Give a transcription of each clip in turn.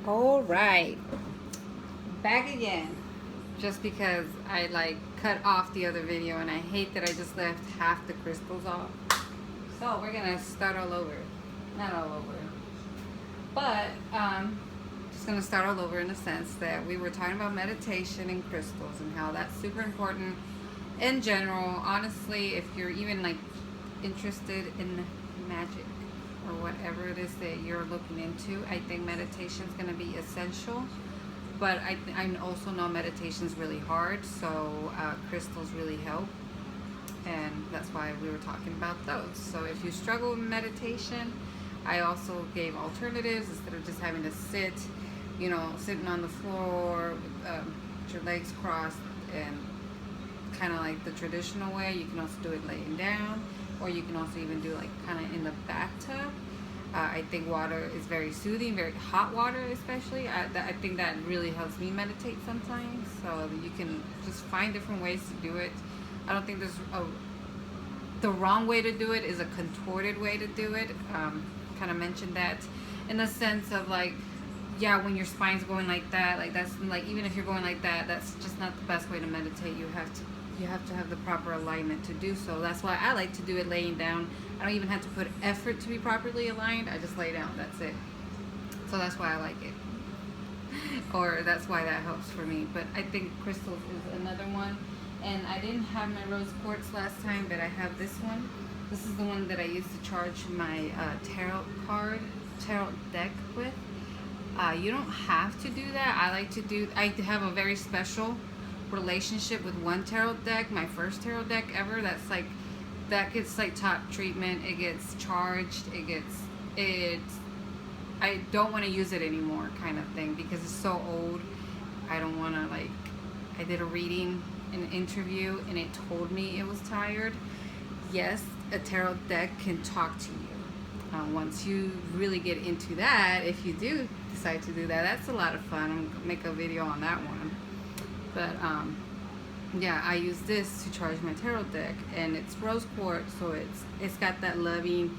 All right, back again. Just because I like cut off the other video and I hate that I just left half the crystals off. So we're gonna start all over. Not all over, but just gonna start all over in the sense that we were talking about meditation and crystals and how that's super important in general. Honestly, if you're even like interested in magic or whatever it is that you're looking into, I think meditation is going to be essential. But I also know meditation is really hard, so crystals really help, and that's why we were talking about those. So if you struggle with meditation, I also gave alternatives. Instead of just having to sit, you know, sitting on the floor with your legs crossed and kind of like the traditional way, you can also do it laying down, or you can also even do like kind of in the bathtub. I think water is very soothing, very hot water especially. I think that really helps me meditate sometimes. So you can just find different ways to do it. I don't think there's the wrong way to do it is a contorted way to do it. Kind of mentioned that in the sense of like, yeah, when your spine's going like that, like that's like, even if you're going like that, that's just not the best way to meditate. You have to have the proper alignment to do so. That's why I like to do it laying down. I don't even have to put effort to be properly aligned. I just lay down. That's it. So that's why I like it. Or that's why that helps for me. But I think crystals is another one. And I didn't have my rose quartz last time, but I have this one. This is the one that I used to charge my tarot deck with. You don't have to do that. I have a very special relationship with one tarot deck, my first tarot deck ever. That gets like top treatment. It gets charged. I don't want to use it anymore, kind of thing, because it's so old. I don't want to, like, I did a reading, an interview, and it told me it was tired. Yes, a tarot deck can talk to you. Once you really get into that, if you do decide to do that, that's a lot of fun. I'm gonna make a video on that one. But yeah, I use this to charge my tarot deck, and it's rose quartz, so it's got that loving.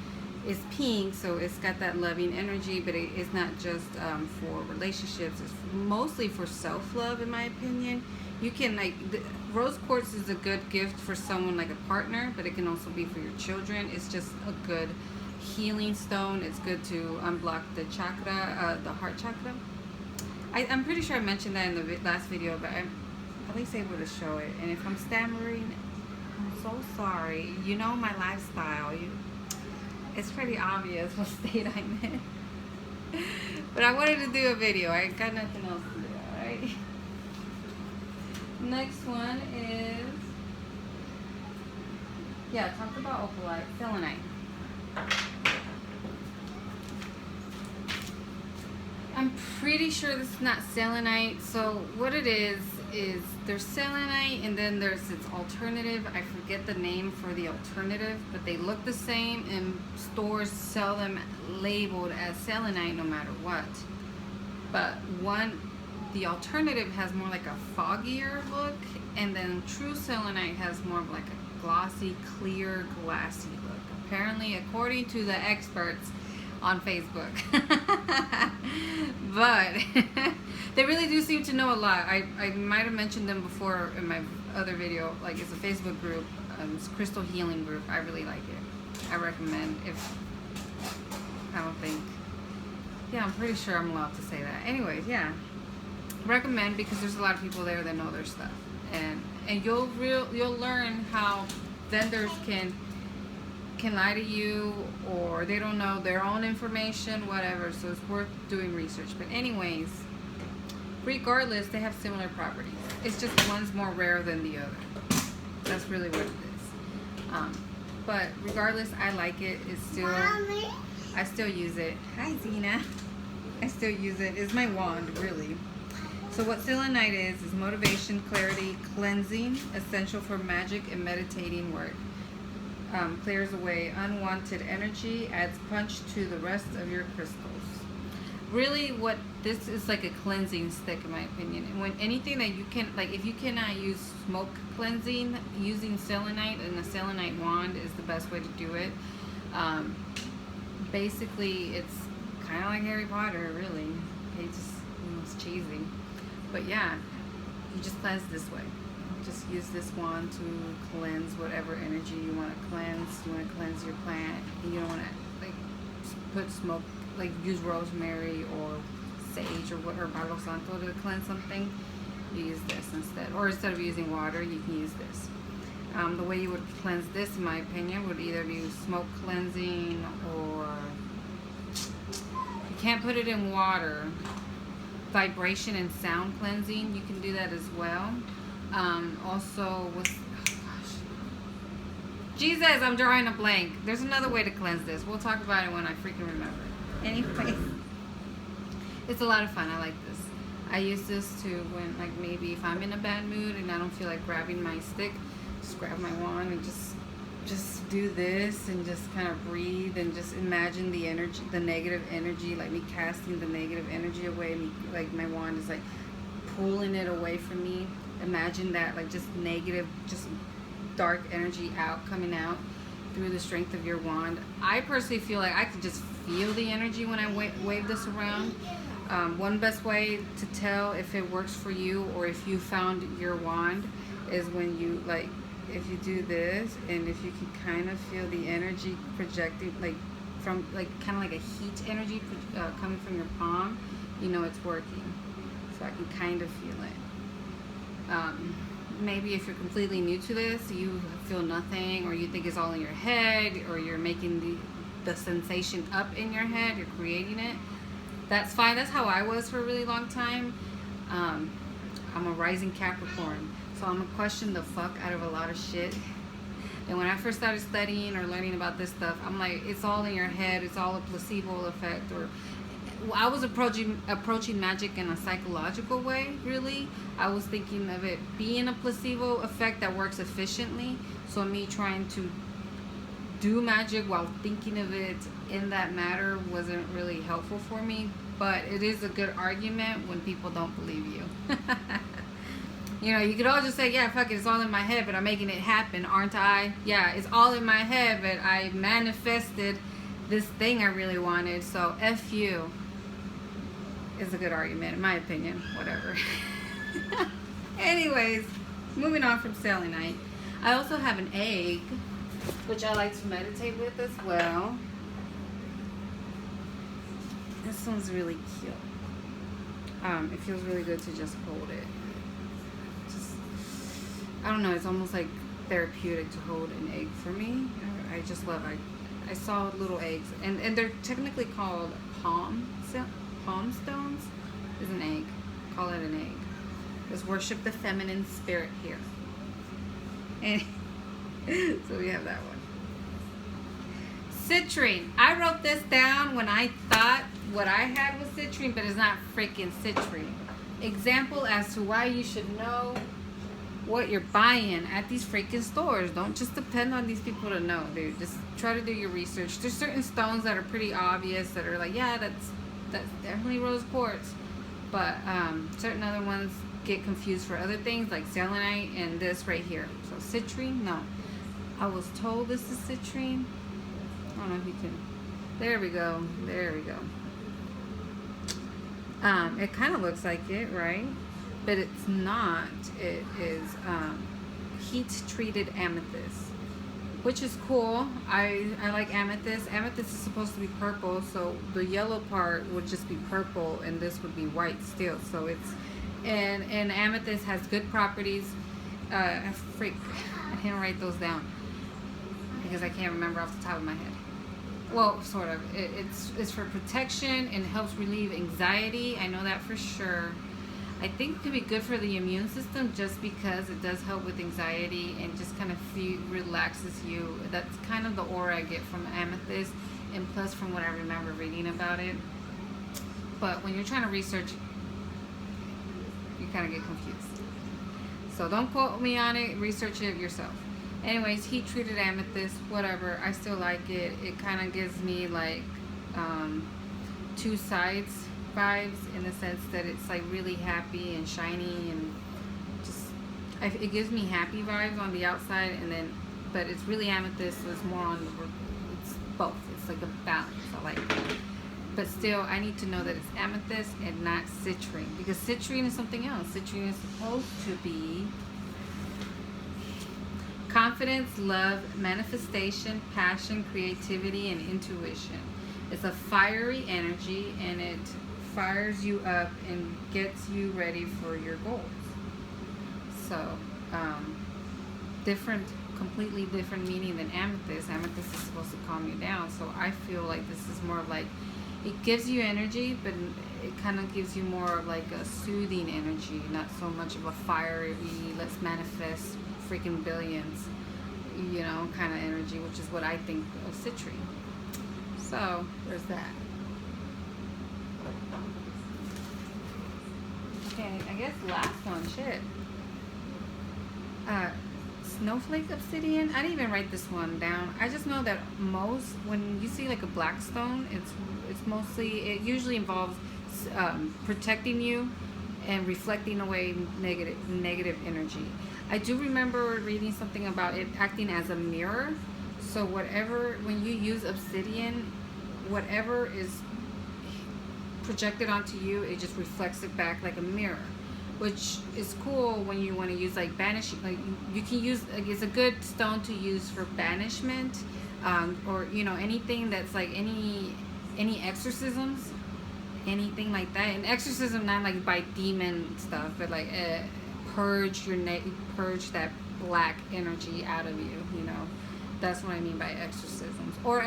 It's pink, so it's got that loving energy, but it's not just for relationships. It's mostly for self-love, in my opinion. You can, like, rose quartz is a good gift for someone like a partner, but it can also be for your children. It's just a good healing stone. It's good to unblock the chakra, the heart chakra. I'm pretty sure I mentioned that in the last video, but I'm at least able to show it. And if I'm stammering, I'm so sorry. You know my lifestyle. It's pretty obvious what state I'm in. But I wanted to do a video. I got nothing else to do, alright? Next one is, yeah, talked about opalite, selenite. I'm pretty sure this is not selenite. So what it is there's selenite, and then there's its alternative. I forget the name for the alternative, but they look the same, and stores sell them labeled as selenite no matter what. But the alternative has more like a foggier look, and then true selenite has more of like a glossy, clear, glassy look. Apparently, according to the experts on Facebook. But they really do seem to know a lot. I might have mentioned them before in my other video. Like, it's a Facebook group, it's a crystal healing group. I really like it. I recommend. I'm pretty sure I'm allowed to say that. Anyways, yeah, recommend, because there's a lot of people there that know their stuff, and you'll learn how vendors can lie to you, or they don't know their own information, whatever. So it's worth doing research. But anyways, regardless, they have similar properties. It's just one's more rare than the other. That's really what it is. But regardless, I like it. I still use it. Hi, Zena. I still use it. It's my wand, really. So what selenite is motivation, clarity, cleansing, essential for magic and meditating work. Clears away unwanted energy, adds punch to the rest of your crystals. Really, what this is, like a cleansing stick, in my opinion. And when anything that you can, like, if you cannot use smoke cleansing, using selenite and a selenite wand is the best way to do it. Basically, it's kind of like Harry Potter, really. Okay, just sounds cheesy, but yeah, you just cleanse this way. Just use this wand to cleanse whatever energy you want to cleanse. You want to cleanse your plant. You don't want to like put smoke, like use rosemary or sage or Palo Santo to cleanse something. You use this instead, or instead of using water, you can use this. The way you would cleanse this, in my opinion, would either be smoke cleansing, or you can't put it in water. Vibration and sound cleansing, you can do that as well. Also with, oh gosh, Jesus, I'm drawing a blank. There's another way to cleanse this. We'll talk about it when I freaking remember. Anyway, it's a lot of fun. I like this. I use this to when, like, maybe if I'm in a bad mood and I don't feel like grabbing my stick, just grab my wand and just do this and just kind of breathe and just imagine the energy, the negative energy, like me casting the negative energy away. Me, like my wand is like pulling it away from me. Imagine that, like just negative, just dark energy coming out through the strength of your wand. I personally feel like I can just feel the energy when I wave this around. One best way to tell if it works for you or if you found your wand is when you, like, if you do this and if you can kind of feel the energy projecting, like from, like kind of like a heat energy coming from your palm, you know it's working. So I can kind of feel it. Maybe if you're completely new to this, you feel nothing, or you think it's all in your head, or you're making the sensation up in your head, you're creating it. That's fine. That's how I was for a really long time. I'm a rising Capricorn, so I'm gonna question the fuck out of a lot of shit. And when I first started studying or learning about this stuff, I'm like, it's all in your head. It's all a placebo effect. Or I was approaching magic in a psychological way. Really, I was thinking of it being a placebo effect that works efficiently. So me trying to do magic while thinking of it in that matter wasn't really helpful for me. But it is a good argument when people don't believe you. You know, you could all just say, yeah, fuck it, it's all in my head, but I'm making it happen, aren't I? Yeah, it's all in my head, but I manifested this thing I really wanted. So F you is a good argument, in my opinion. Whatever. Anyways, moving on from selenite. I also have an egg, which I like to meditate with as well. This one's really cute. It feels really good to just hold it. I don't know, it's almost like therapeutic to hold an egg for me. I just love it. I saw little eggs, and they're technically called palm stones. Is an egg. Call it an egg. Let's worship the feminine spirit here. And so we have that one. Citrine. I wrote this down when I thought what I had was citrine, but it's not freaking citrine. Example as to why you should know what you're buying at these freaking stores. Don't just depend on these people to know, dude. Just try to do your research. There's certain stones that are pretty obvious that are like, yeah, that's definitely rose quartz, but certain other ones get confused for other things, like selenite and this right here. So citrine, no. I was told this is citrine. I don't know if you can. There we go. There we go. It kind of looks like it, right? But it's not. It is heat-treated amethyst, which is cool. I like amethyst. Amethyst is supposed to be purple, so the yellow part would just be purple, and this would be white still. So it's, and amethyst has good properties. I didn't write those down because I can't remember off the top of my head. Well, sort of. It's for protection and helps relieve anxiety. I know that for sure. I think it could be good for the immune system just because it does help with anxiety and just kind of relaxes you. That's kind of the aura I get from amethyst, and plus from what I remember reading about it. But when you're trying to research, you kind of get confused. So don't quote me on it. Research it yourself. Anyways, heat treated amethyst, whatever. I still like it. It kind of gives me like two sides vibes, in the sense that it's like really happy and shiny, and just it gives me happy vibes on the outside, and then but it's really amethyst, so it's more on the, it's both. It's like a balance. I like it. but still, I need to know that it's amethyst and not citrine, because citrine is something else. Citrine is supposed to be confidence, love, manifestation, passion, creativity, and intuition. It's a fiery energy, and it fires you up and gets you ready for your goals. So, completely different meaning than amethyst. Amethyst is supposed to calm you down. So I feel like this is more like, it gives you energy, but it kind of gives you more of like a soothing energy, not so much of a fiery, let's manifest freaking billions, you know, kind of energy, which is what I think of citrine. So there's that. Okay, I guess last one, shit. Snowflake obsidian. I didn't even write this one down. I just know that most, when you see like a black stone, it's mostly, it usually involves protecting you and reflecting away negative energy. I do remember reading something about it acting as a mirror. So whatever, when you use obsidian, whatever is projected onto you, it just reflects it back like a mirror, which is cool when you want to use like banishing. Like you can use, like, it's a good stone to use for banishment, or you know, anything that's like any exorcisms, anything like that. And exorcism, not like by demon stuff, but like purge that black energy out of you. You know, that's what I mean by exorcisms. Or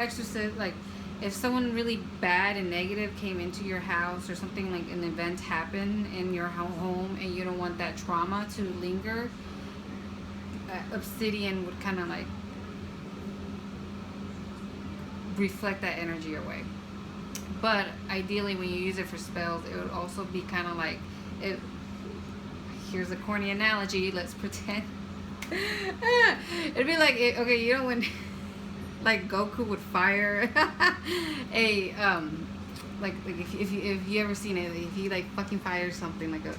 like, if someone really bad and negative came into your house, or something like an event happened in your home and you don't want that trauma to linger, obsidian would kind of like reflect that energy away. But ideally, when you use it for spells, it would also be kind of like, here's a corny analogy, let's pretend. It'd be like, okay, you know when like Goku would fire a like if you ever seen it, if he like fucking fires something like a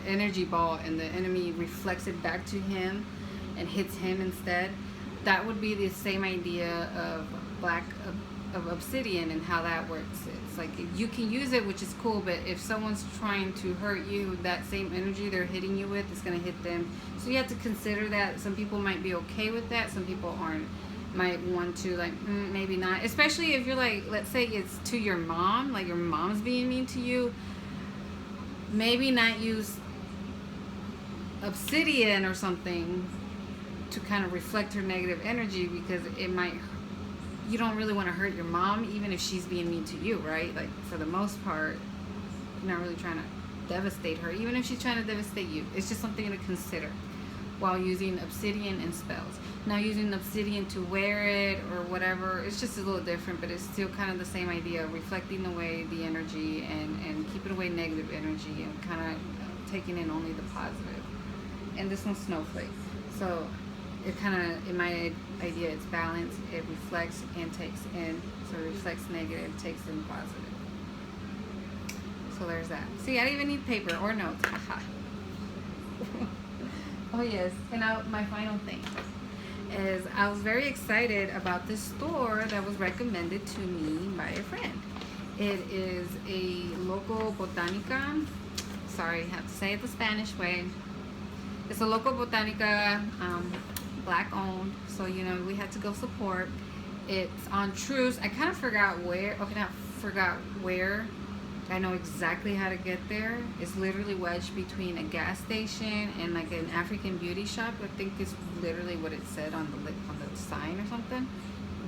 energy ball, and the enemy reflects it back to him and hits him instead, that would be the same idea of obsidian and how that works. It's like you can use it, which is cool, but if someone's trying to hurt you, that same energy they're hitting you with is going to hit them. So you have to consider that. Some people might be okay with that, some people aren't. Might want to like maybe not, especially if you're like, let's say it's to your mom, like your mom's being mean to you, maybe not use obsidian or something to kind of reflect her negative energy, because it might, you don't really want to hurt your mom even if she's being mean to you, right? Like for the most part, you're not really trying to devastate her, even if she's trying to devastate you. It's just something to consider while using obsidian in spells. Now, using obsidian to wear it or whatever, it's just a little different, but it's still kind of the same idea, reflecting away the energy and keeping away negative energy and kind of taking in only the positive. And this one's snowflake. So it kind of, in my idea, it's balanced. It reflects and takes in. So it reflects negative, takes in positive. So there's that. See, I didn't even need paper or notes. Oh yes, and now my final thing is I was very excited about this store that was recommended to me by a friend. It is a local Botanica. Sorry, I have to say it the Spanish way. It's a local Botanica, black owned, so you know we had to go support. It's on Troost. I kind of forgot where. Okay, not forgot where. I know exactly how to get there. It's literally wedged between a gas station and like an African beauty shop. I think is literally what it said on the sign or something.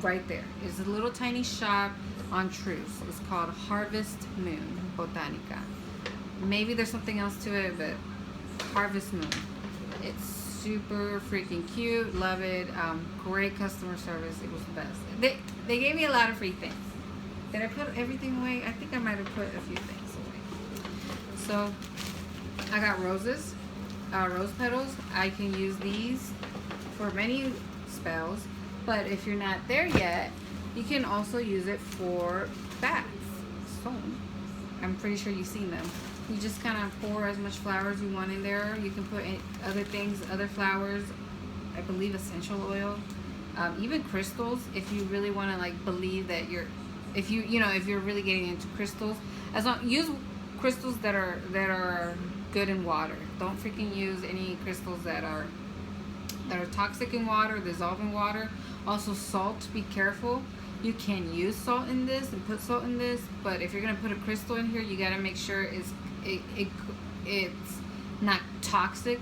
Right there. It's a little tiny shop on Troost. It's called Harvest Moon Botanica. Maybe there's something else to it, but Harvest Moon. It's super freaking cute. Love it. Great customer service. It was the best. They gave me a lot of free things. Did I put everything away? I think I might have put a few things away. So I got roses, rose petals. I can use these for many spells, but if you're not there yet, you can also use it for bats. So I'm pretty sure you've seen them. You just kind of pour as much flour as you want in there. You can put other things, other flowers, I believe essential oil, even crystals, if you really want to like believe that if if you're really getting into crystals, as long use crystals that are good in water. Don't freaking use any crystals that are toxic in water, dissolve in water. Also salt, be careful. You can use salt in this and put salt in this, but if you're gonna put a crystal in here, you gotta make sure it's not toxic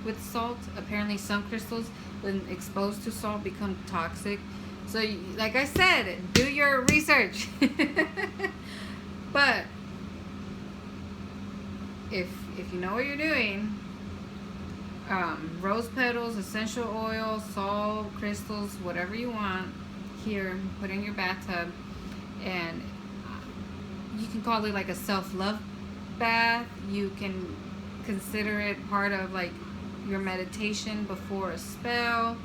with salt. Apparently some crystals, when exposed to salt, become toxic. So like I said, do your research. But if you know what you're doing, rose petals, essential oil, salt, crystals, whatever you want, here, put in your bathtub, and you can call it like a self-love bath. You can consider it part of like your meditation before a spell.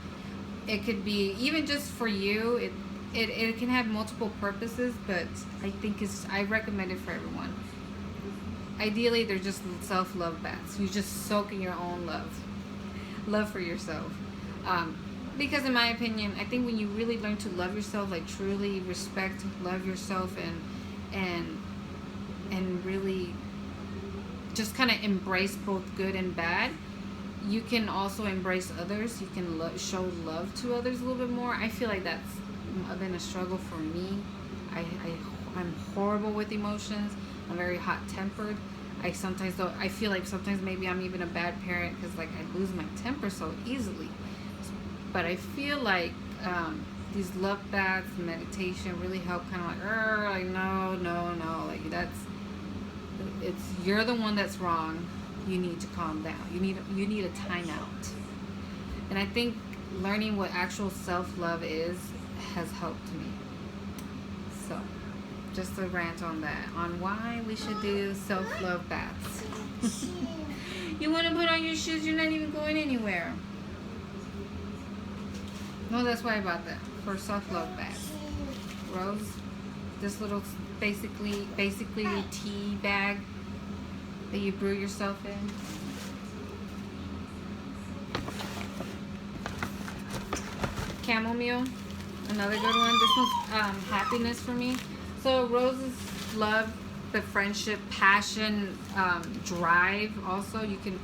It could be even just for you. It can have multiple purposes, but I recommend it for everyone. Ideally, they're just self-love baths. You just soak in your own love for yourself. Because in my opinion, I think when you really learn to love yourself, like truly respect, love yourself, and really just kind of embrace both good and bad, you can also embrace others. You can show love to others a little bit more. I feel like that's been a struggle for me. I'm horrible with emotions. I'm very hot-tempered. I feel like sometimes maybe I'm even a bad parent because like I lose my temper so easily. But I feel like these love baths, meditation really help kind of like no, like you're the one that's wrong. You need to calm down. You need a timeout. And I think learning what actual self-love is has helped me. So just a rant on that, on why we should do self-love baths. You want to put on your shoes, you're not even going anywhere. No, that's why I bought that, for self-love baths. Rose, this little basically tea bag that you brew yourself in. Chamomile, another good one. This one's happiness for me. So roses, love, but friendship, passion, drive. Also, you can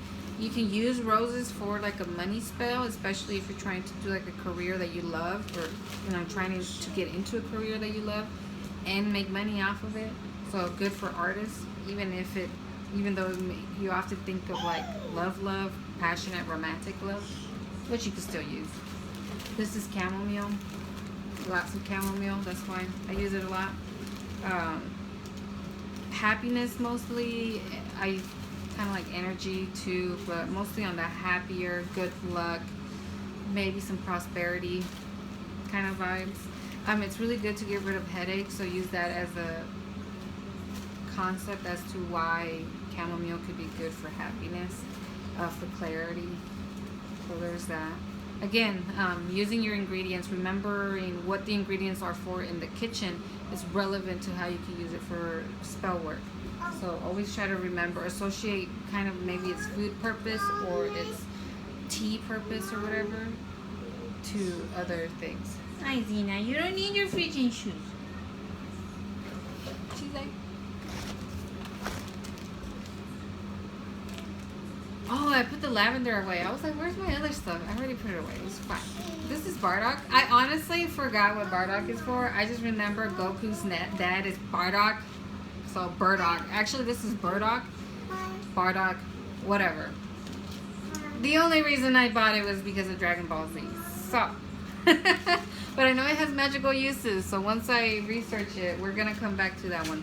use roses for like a money spell, especially if you're trying to do like a career that you love, or trying to get into a career that you love and make money off of it. So good for artists, even though you often think of like love, passionate, romantic love, which you can still use. This is chamomile, lots of chamomile. That's why I use it a lot. Happiness mostly. I kind of like energy too, but mostly on the happier, good luck, maybe some prosperity kind of vibes. It's really good to get rid of headaches, so use that as a concept as to why chamomile could be good for happiness, for clarity. So there's that. Again, using your ingredients, remembering what the ingredients are for in the kitchen is relevant to how you can use it for spell work. So always try to remember, associate kind of maybe its food purpose or its tea purpose or whatever to other things. Hi Zena, you don't need your freaking shoes. She's like, oh, I put the lavender away. I was like, where's my other stuff? I already put it away. It's fine. This is Bardock. I honestly forgot what Bardock is for. I just remember Goku's dad is Bardock. So Burdock. Actually, this is Burdock. Bardock. Whatever. The only reason I bought it was because of Dragon Ball Z. So. But I know it has magical uses. So once I research it, we're going to come back to that one.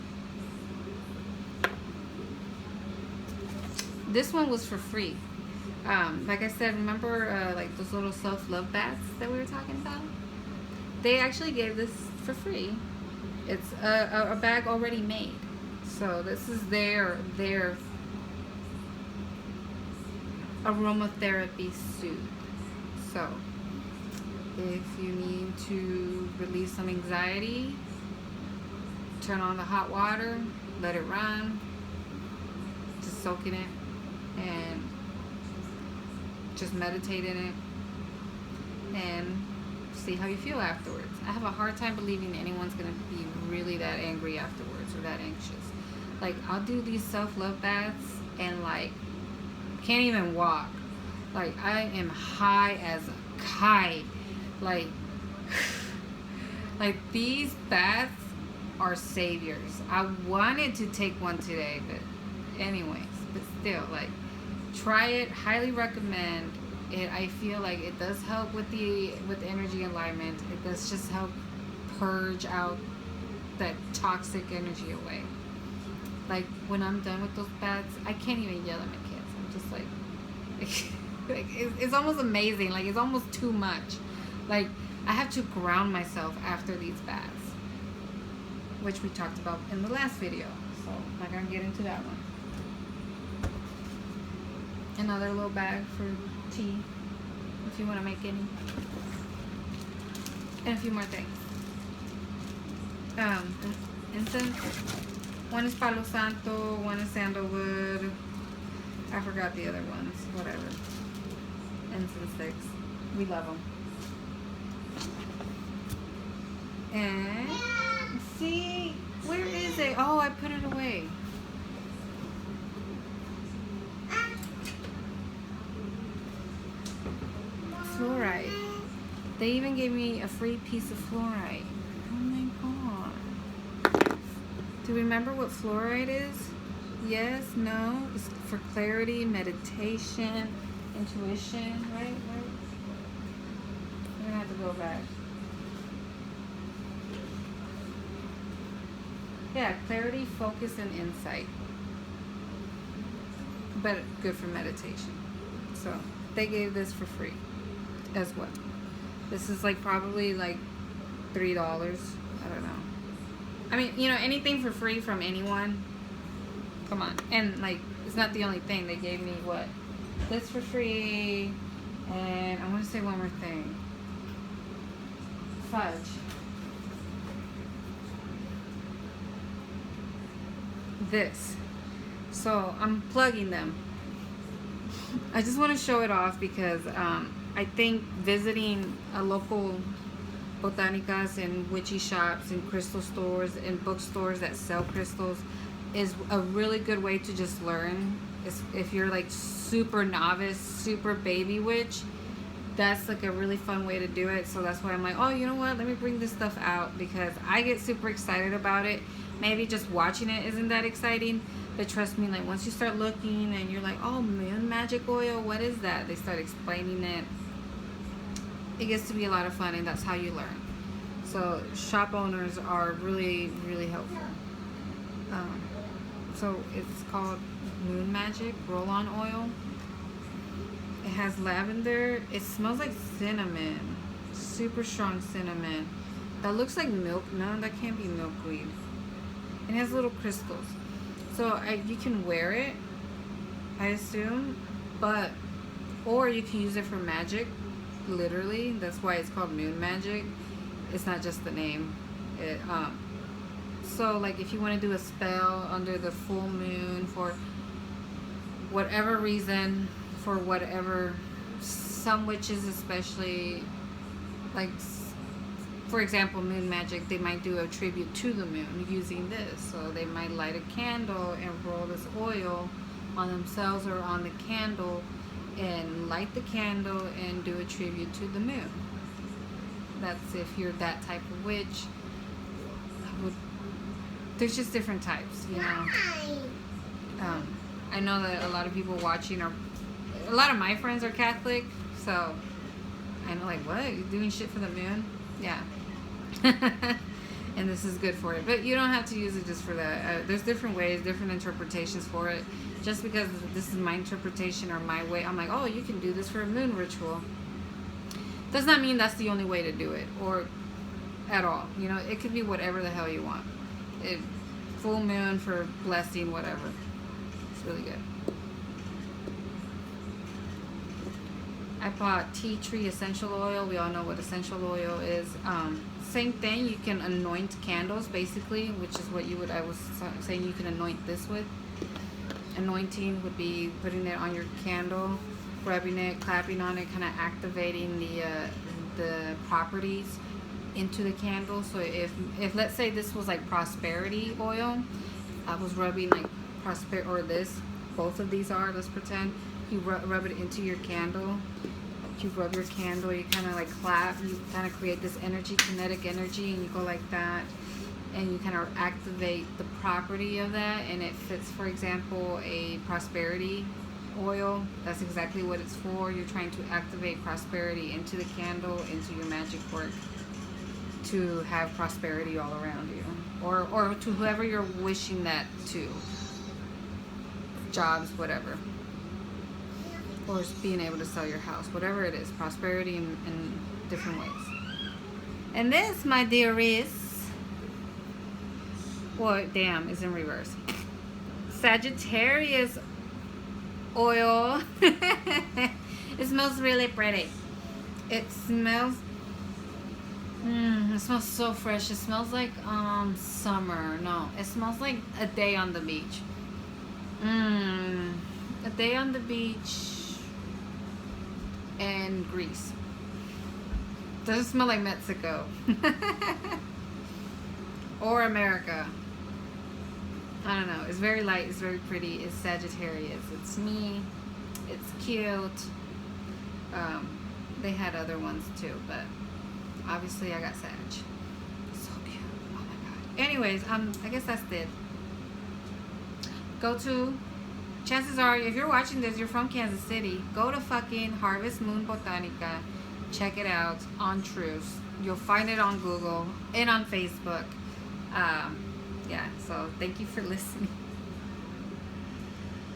This one was for free. Like I said, remember like those little self-love baths that we were talking about? They actually gave this for free. It's a bag already made. So this is their aromatherapy suit. So if you need to release some anxiety, turn on the hot water, let it run, just soak in it, and just meditate in it, and see how you feel afterwards. I have a hard time believing anyone's gonna be really that angry afterwards or that anxious. Like, I'll do these self-love baths and like can't even walk. Like, I am high as a kite. Like like these baths are saviors. I wanted to take one today, but anyways, but still, like, try it. Highly recommend it. I feel like it does help with energy alignment. It does just help purge out that toxic energy away. Like, when I'm done with those baths, I can't even yell at my kids. I'm just like it's almost amazing. Like, it's almost too much. Like, I have to ground myself after these baths, which we talked about in the last video. So I'm not gonna get into that one. Another little bag for tea, if you want to make any. And a few more things. Incense. One is Palo Santo, one is sandalwood. I forgot the other ones. Whatever. Incense sticks. We love them. And see, where is it? Oh, I put it away. Fluoride. They even gave me a free piece of fluoride. Oh my god. Do you remember what fluoride is? Yes? No? It's for clarity, meditation, intuition, right? We're gonna have to go back. Yeah, clarity, focus, and insight. But good for meditation. So they gave this for free as well. This is like probably like $3. I don't know. I mean, you know, anything for free from anyone. Come on. And like, it's not the only thing. They gave me what? This for free. And I want to say one more thing. Fudge. This. So I'm plugging them. I just want to show it off because I think visiting a local botanicas and witchy shops and crystal stores and bookstores that sell crystals is a really good way to just learn. If you're like super novice, super baby witch, that's like a really fun way to do it. So that's why I'm like, oh, you know what? Let me bring this stuff out because I get super excited about it. Maybe just watching it isn't that exciting, but trust me, like once you start looking and you're like, oh, moon magic oil, what is that? They start explaining it. It gets to be a lot of fun, and that's how you learn. So shop owners are really, really helpful. So it's called Moon Magic Roll-On Oil. It has lavender. It smells like cinnamon, super strong cinnamon. That looks like milk. No, that can't be milkweed. It has little crystals. So you can wear it, I assume, or you can use it for magic, literally. That's why it's called Moon Magic. It's not just the name. So like if you want to do a spell under the full moon for whatever reason, for whatever, some witches especially, like for example, moon magic, they might do a tribute to the moon using this. So they might light a candle and roll this oil on themselves or on the candle and light the candle and do a tribute to the moon. That's if you're that type of witch. There's just different types, you know. I know that a lot of people watching a lot of my friends are Catholic, so I know, like, what? You're doing shit for the moon? Yeah. And this is good for it, but you don't have to use it just for that. There's different ways, different interpretations for it. Just because this is my interpretation or my way, I'm like, oh, you can do this for a moon ritual. Does not mean that's the only way to do it, or at all. You know, it could be whatever the hell you want. Full moon for blessing, whatever. It's really good. I bought tea tree essential oil. We all know what essential oil is. Same thing. You can anoint candles, basically, which is what I was saying you can anoint this with. Anointing would be putting it on your candle, rubbing it, clapping on it, kind of activating the properties into the candle. So if let's say this was like prosperity oil, I was rubbing like or this, both of these are, let's pretend, you rub it into your candle. You rub your candle, you kind of like clap, you kind of create this energy, kinetic energy, and you go like that, and you kind of activate the property of that, and it fits, for example, a prosperity oil. That's exactly what it's for. You're trying to activate prosperity into the candle, into your magic work, to have prosperity all around you, or to whoever you're wishing that to, jobs, whatever, or being able to sell your house, whatever it is, prosperity in different ways. And this, my dear, is, well, damn, it's in reverse, Sagittarius oil. It smells really pretty. It smells so fresh. It smells like summer. No, it smells like a day on the beach. A day on the beach in Greece. Doesn't smell like Mexico. Or America. I don't know. It's very light. It's very pretty. It's Sagittarius. It's me. It's cute. They had other ones too, but obviously I got Sag. So cute. Oh my god. Anyways, I guess that's it. Go to, chances are, if you're watching this, you're from Kansas City, go to fucking Harvest Moon Botanica. Check it out on Troost. You'll find it on Google and on Facebook. Yeah, so thank you for listening.